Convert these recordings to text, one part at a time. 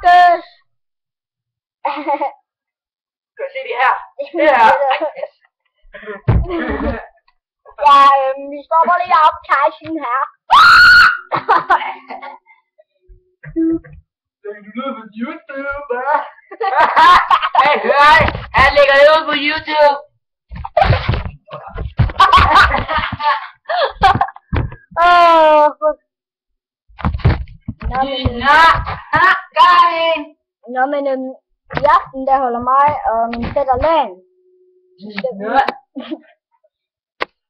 Markus! Skal jeg se det her? Det her. Ja, vi stopper lige optagelsen her. Lægger du ud på YouTube, hva'? Hey, hør! Han lægger det ud på YouTube! Nå, men i aften der holder mig og min fætter LAN.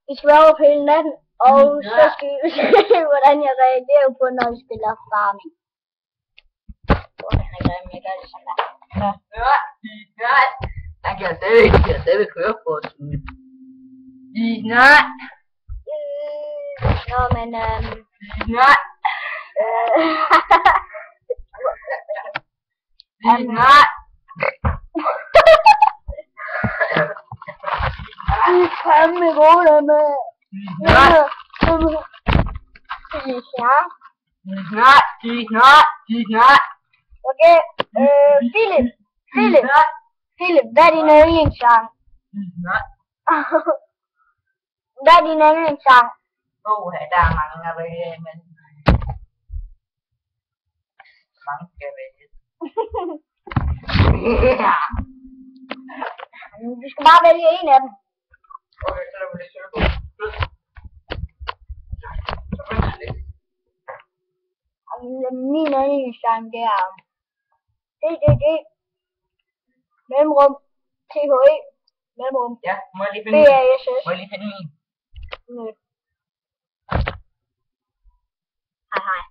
Vi skal være op hele natten, og så skal vi se, hvordan jeg reagerer på, når vi spiller farming. Han kan stadig køre på os. Nej. Nå, men Nej. Nej. vi kan med råder med. Nej. Nej. Okay, Philip, hvad er din yndlingssang? Nej. Hvad er din yndlingssang? Der er mange at vælge, men mange skal vælge. Du skal bare vælge en af dem. Okay, så er det lidt sødt. Min yndlingssang, det er DDD, mellemrum, THE, mellemrum, Ja, må jeg lige finde min? BASS. Må jeg lige finde min? Hej hej.